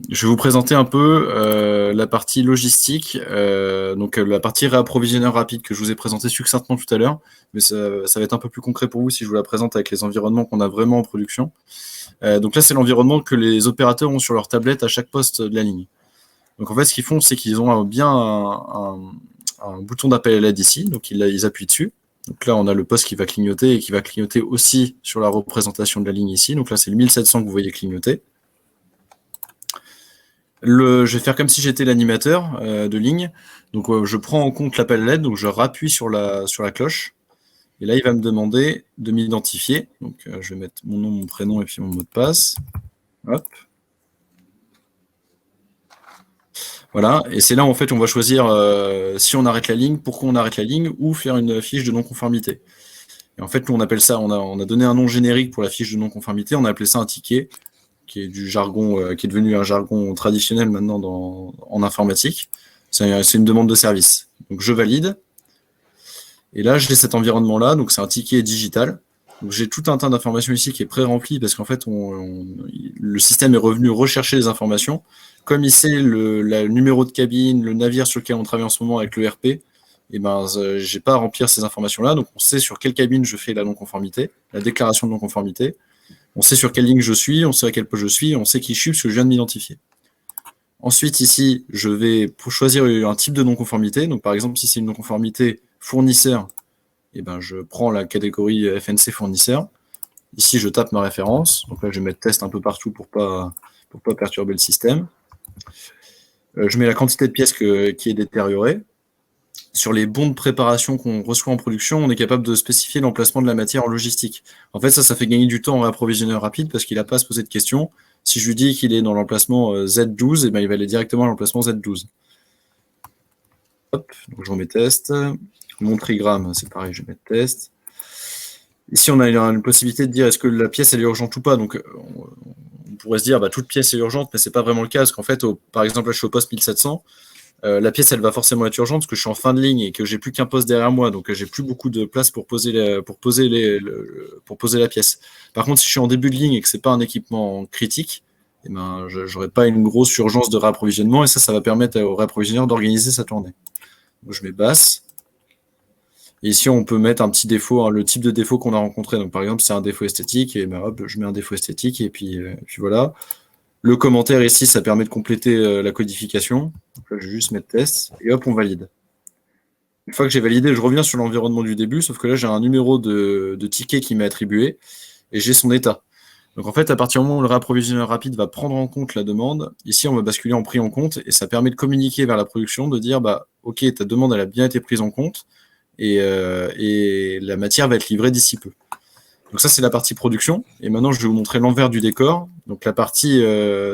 Je vais vous présenter un peu la partie logistique, donc la partie réapprovisionneur rapide que je vous ai présenté succinctement tout à l'heure, mais ça va être un peu plus concret pour vous si je vous la présente avec les environnements qu'on a vraiment en production. Donc là, c'est l'environnement que les opérateurs ont sur leur tablette à chaque poste de la ligne. Donc en fait, ce qu'ils font, c'est qu'ils ont bien un bouton d'appel à l'aide ici, donc ils appuient dessus. Donc là, on a le poste qui va clignoter et qui va clignoter aussi sur la représentation de la ligne ici. Donc là, c'est le 1700 que vous voyez clignoter. Je vais faire comme si j'étais l'animateur de ligne. Donc je prends en compte l'appel à l'aide, donc je rappuie sur la cloche. Et là, il va me demander de m'identifier. Donc je vais mettre mon nom, mon prénom et puis mon mot de passe. Hop. Voilà, et c'est là en fait on va choisir si on arrête la ligne, pourquoi on arrête la ligne, ou faire une fiche de non-conformité. Et en fait, nous on appelle ça, on a donné un nom générique pour la fiche de non-conformité, on a appelé ça un ticket, qui est du jargon, qui est devenu un jargon traditionnel maintenant en informatique. C'est une demande de service. Donc je valide, et là j'ai cet environnement-là, donc c'est un ticket digital. Donc j'ai tout un tas d'informations ici qui est pré-rempli parce qu'en fait le système est revenu rechercher les informations. Comme il sait le numéro de cabine, le navire sur lequel on travaille en ce moment avec le RP, et j'ai pas à remplir ces informations-là. Donc on sait sur quelle cabine je fais la non-conformité, la déclaration de non-conformité. On sait sur quelle ligne je suis, on sait à quel poste je suis, on sait qui je suis parce que je viens de m'identifier. Ensuite ici, je vais choisir un type de non-conformité. Donc par exemple, si c'est une non-conformité fournisseur, je prends la catégorie FNC fournisseur. Ici, je tape ma référence. Donc là, je vais mettre test un peu partout pour pas perturber le système. Je mets la quantité de pièces qui est détériorée. Sur les bons de préparation qu'on reçoit en production, on est capable de spécifier l'emplacement de la matière en logistique. En fait, ça fait gagner du temps en réapprovisionneur rapide parce qu'il n'a pas à se poser de questions. Si je lui dis qu'il est dans l'emplacement Z12, il va aller directement à l'emplacement Z12. Hop, donc je remets test. Mon trigramme, c'est pareil, je vais mettre test. Ici, on a une possibilité de dire est-ce que la pièce elle est urgente ou pas. Donc, on pourrait se dire toute pièce est urgente, mais c'est pas vraiment le cas parce qu'en fait, par exemple, là, je suis au poste 1700. La pièce, elle va forcément être urgente parce que je suis en fin de ligne et que j'ai plus qu'un poste derrière moi, donc j'ai plus beaucoup de place pour poser la pièce. Par contre, si je suis en début de ligne et que c'est pas un équipement critique, j'aurai pas une grosse urgence de réapprovisionnement et ça va permettre au réapprovisionneur d'organiser sa tournée. Donc, je mets basse. Et ici, on peut mettre un petit défaut, le type de défaut qu'on a rencontré. Donc, par exemple, c'est un défaut esthétique, et hop, je mets un défaut esthétique, et puis voilà. Le commentaire ici, ça permet de compléter la codification. Donc là, je vais juste mettre test, et hop, on valide. Une fois que j'ai validé, je reviens sur l'environnement du début, sauf que là, j'ai un numéro de ticket qui m'est attribué, et j'ai son état. Donc en fait, à partir du moment où le réapprovisionneur rapide va prendre en compte la demande, ici, on va basculer en pris en compte, et ça permet de communiquer vers la production, de dire, ok, ta demande, elle a bien été prise en compte, et la matière va être livrée d'ici peu. Donc ça, c'est la partie production. Et maintenant, je vais vous montrer l'envers du décor. Donc la partie,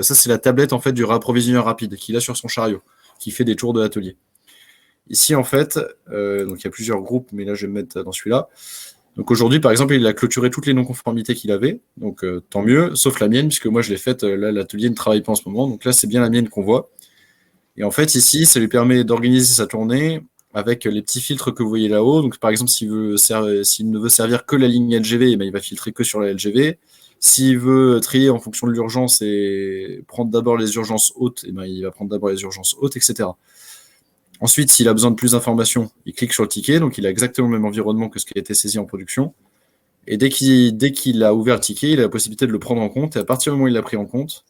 ça, c'est la tablette en fait du réapprovisionneur rapide qu'il a sur son chariot, qui fait des tours de l'atelier. Ici, en fait, donc il y a plusieurs groupes, mais là, je vais me mettre dans celui-là. Donc aujourd'hui, par exemple, il a clôturé toutes les non-conformités qu'il avait. Donc tant mieux, sauf la mienne, puisque moi, je l'ai faite. Là, l'atelier ne travaille pas en ce moment. Donc là, c'est bien la mienne qu'on voit. Et en fait, ici, ça lui permet d'organiser sa tournée avec les petits filtres que vous voyez là-haut. Donc, par exemple, s'il ne veut servir que la ligne LGV, il va filtrer que sur la LGV. S'il veut trier en fonction de l'urgence et prendre d'abord les urgences hautes, il va prendre d'abord les urgences hautes, etc. Ensuite, s'il a besoin de plus d'informations, il clique sur le ticket. Donc, il a exactement le même environnement que ce qui a été saisi en production. Et dès qu'il a ouvert le ticket, il a la possibilité de le prendre en compte. Et à partir du moment où il l'a pris en compte,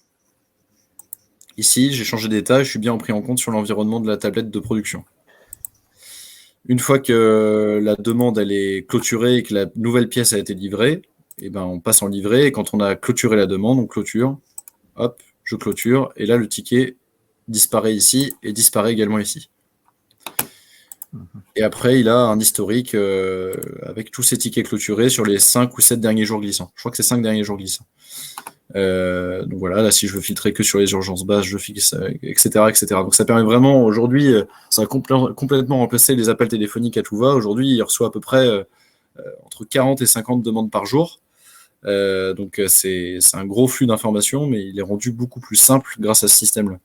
ici, j'ai changé d'état et je suis bien pris en compte sur l'environnement de la tablette de production. Une fois que la demande elle est clôturée et que la nouvelle pièce a été livrée, on passe en livrée. Et quand on a clôturé la demande, on clôture. Hop, je clôture. Et là, le ticket disparaît ici et disparaît également ici. Et après, il a un historique avec tous ces tickets clôturés sur les 5 ou 7 derniers jours glissants. Je crois que c'est 5 derniers jours glissants. Donc voilà, là si je veux filtrer que sur les urgences basses, je fixe, etc., etc. Donc ça permet vraiment, aujourd'hui, ça a complètement remplacé les appels téléphoniques à tout va. Aujourd'hui, il reçoit à peu près entre 40 et 50 demandes par jour. Donc c'est un gros flux d'informations, mais il est rendu beaucoup plus simple grâce à ce système-là.